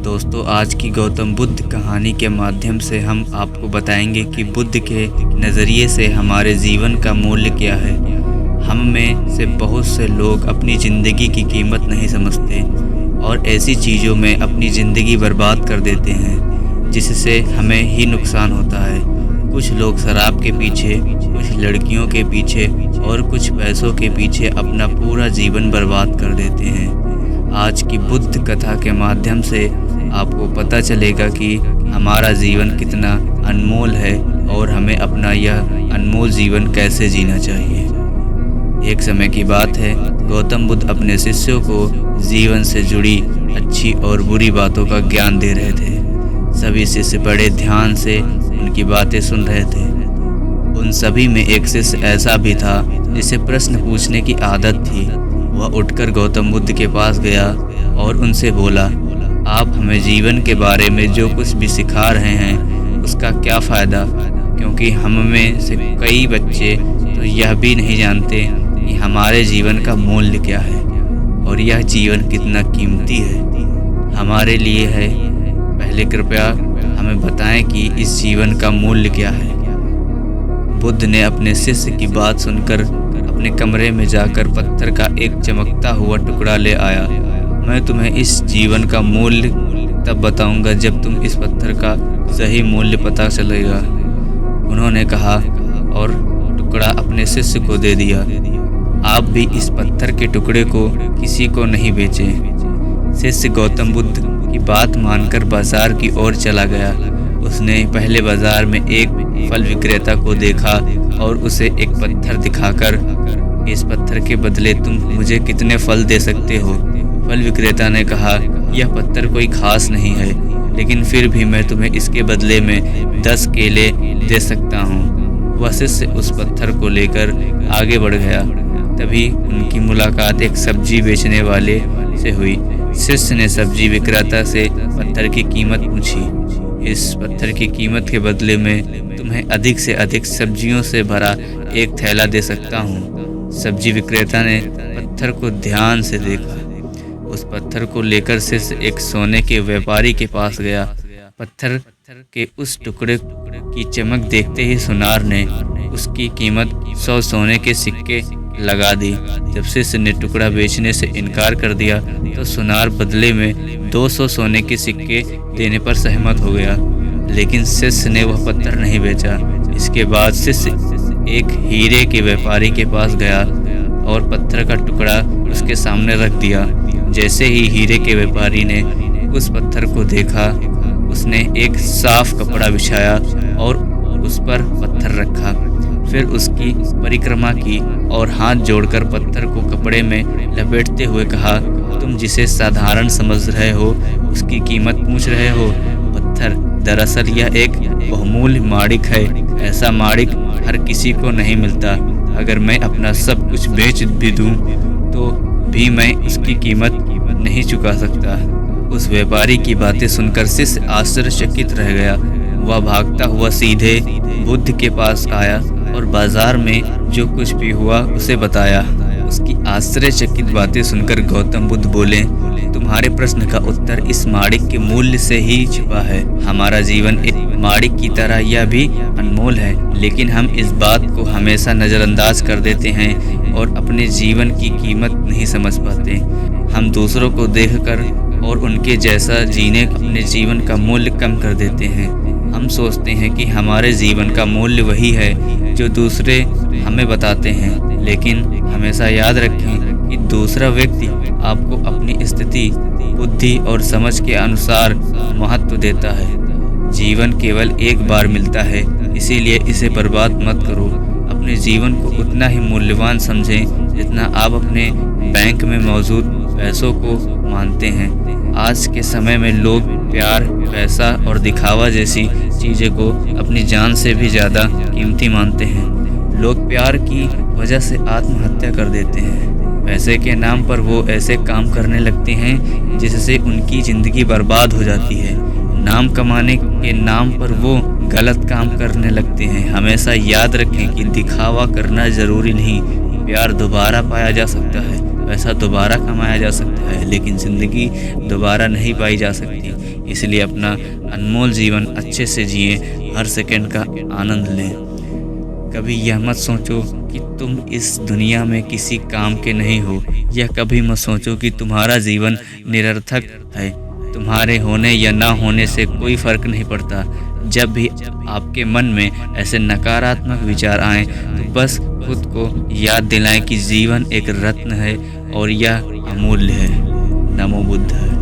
दोस्तों, आज की गौतम बुद्ध कहानी के माध्यम से हम आपको बताएंगे कि बुद्ध के नज़रिए से हमारे जीवन का मूल्य क्या है। हम में से बहुत से लोग अपनी ज़िंदगी की कीमत नहीं समझते और ऐसी चीज़ों में अपनी ज़िंदगी बर्बाद कर देते हैं जिससे हमें ही नुकसान होता है। कुछ लोग शराब के पीछे, कुछ लड़कियों के पीछे और कुछ पैसों के पीछे अपना पूरा जीवन बर्बाद कर देते हैं। आज की बुद्ध कथा के माध्यम से आपको पता चलेगा कि हमारा जीवन कितना अनमोल है और हमें अपना यह अनमोल जीवन कैसे जीना चाहिए। एक समय की बात है, गौतम बुद्ध अपने शिष्यों को जीवन से जुड़ी अच्छी और बुरी बातों का ज्ञान दे रहे थे। सभी शिष्य बड़े ध्यान से उनकी बातें सुन रहे थे। उन सभी में एक शिष्य ऐसा भी था जिसे प्रश्न पूछने की आदत थी। वह उठकर गौतम बुद्ध के पास गया और उनसे बोला, आप हमें जीवन के बारे में जो कुछ भी सिखा रहे हैं उसका क्या फ़ायदा, क्योंकि हम में से कई बच्चे तो यह भी नहीं जानते कि हमारे जीवन का मूल्य क्या है और यह जीवन कितना कीमती है हमारे लिए है। पहले कृपया हमें बताएं कि इस जीवन का मूल्य क्या है। बुद्ध ने अपने शिष्य की बात सुनकर अपने कमरे में जाकर पत्थर का एक चमकता हुआ टुकड़ा ले आया। मैं तुम्हें इस जीवन का मूल्य तब बताऊंगा जब तुम इस पत्थर का सही मूल्य पता चलेगा, उन्होंने कहा और टुकड़ा अपने शिष्य को दे दिया। आप भी इस पत्थर के टुकड़े को किसी को नहीं बेचें। शिष्य गौतम बुद्ध की बात मानकर बाजार की ओर चला गया। उसने पहले बाजार में एक फल विक्रेता को देखा और उसे एक पत्थर दिखाकर, इस पत्थर के बदले तुम मुझे कितने फल दे सकते हो? फल विक्रेता ने कहा, यह पत्थर कोई खास नहीं है, लेकिन फिर भी मैं तुम्हें इसके बदले में 10 केले दे सकता हूँ। वह शिष्य उस पत्थर को लेकर आगे बढ़ गया। तभी उनकी मुलाकात एक सब्जी बेचने वाले से हुई। शिष्य ने सब्जी विक्रेता से पत्थर की कीमत पूछी। इस पत्थर की कीमत के बदले में तुम्हें अधिक से अधिक सब्जियों से भरा एक थैला दे सकता हूँ। सब्जी विक्रेता ने पत्थर को ध्यान से देखा। उस पत्थर को लेकर शिष्य एक सोने के व्यापारी के पास गया। पत्थर के उस टुकड़े की चमक देखते ही सुनार ने उसकी कीमत 100 सोने के सिक्के लगा दी। जब शिष्य ने टुकड़ा बेचने से इनकार कर दिया तो सुनार बदले में 200 सोने के सिक्के देने पर सहमत हो गया, लेकिन शिष्य ने वह पत्थर नहीं बेचा। इसके बाद शिष्य एक हीरे के व्यापारी के पास गया और पत्थर का टुकड़ा उसके सामने रख दिया। जैसे ही हीरे के व्यापारी ने उस पत्थर को देखा, उसने एक साफ कपड़ा बिछाया और उस पर पत्थर रखा। फिर उसकी परिक्रमा की और हाथ जोड़कर पत्थर को कपड़े में लपेटते हुए कहा, तुम जिसे साधारण समझ रहे हो उसकी कीमत पूछ रहे हो? पत्थर, दरअसल यह एक बहुमूल्य माणिक है। ऐसा माणिक हर किसी को नहीं मिलता। अगर मैं अपना सब कुछ बेच भी दूं तो भी मैं उसकी कीमत नहीं चुका सकता। उस व्यापारी की बातें सुनकर शिष्य आश्चर्यचकित रह गया। वह भागता हुआ सीधे बुद्ध के पास आया और बाजार में जो कुछ भी हुआ उसे बताया। उसकी आश्चर्यचकित बातें सुनकर गौतम बुद्ध बोले, तुम्हारे प्रश्न का उत्तर इस माणिक के मूल्य से ही छिपा है। हमारा जीवन एक माणिक की तरह यह भी अनमोल है, लेकिन हम इस बात को हमेशा नज़रअंदाज कर देते हैं और अपने जीवन की कीमत नहीं समझ पाते। हम दूसरों को देखकर और उनके जैसा जीने अपने जीवन का मूल्य कम कर देते हैं। हम सोचते हैं कि हमारे जीवन का मूल्य वही है जो दूसरे हमें बताते हैं, लेकिन हमेशा याद रखें कि दूसरा व्यक्ति आपको अपनी स्थिति, बुद्धि और समझ के अनुसार महत्व देता है। जीवन केवल एक बार मिलता है, इसीलिए इसे बर्बाद मत करो। अपने जीवन को उतना ही मूल्यवान समझें जितना आप अपने बैंक में मौजूद पैसों को मानते हैं। आज के समय में लोग प्यार, पैसा और दिखावा जैसी चीज़ों को अपनी जान से भी ज़्यादा कीमती मानते हैं। लोग प्यार की वजह से आत्महत्या कर देते हैं। पैसे के नाम पर वो ऐसे काम करने लगते हैं जिससे उनकी ज़िंदगी बर्बाद हो जाती है। नाम कमाने के नाम पर वो गलत काम करने लगते हैं। हमेशा याद रखें कि दिखावा करना ज़रूरी नहीं। प्यार दोबारा पाया जा सकता है, पैसा दोबारा कमाया जा सकता है, लेकिन ज़िंदगी दोबारा नहीं पाई जा सकती। इसलिए अपना अनमोल जीवन अच्छे से जिए, हर सेकंड का आनंद लें। कभी यह मत सोचो कि तुम इस दुनिया में किसी काम के नहीं हो, या कभी मत सोचो कि तुम्हारा जीवन निरर्थक है। तुम्हारे होने या ना होने से कोई फर्क नहीं पड़ता। जब भी आपके मन में ऐसे नकारात्मक विचार आएं तो बस खुद को याद दिलाएं कि जीवन एक रत्न है और यह अमूल्य है। नमो बुद्ध।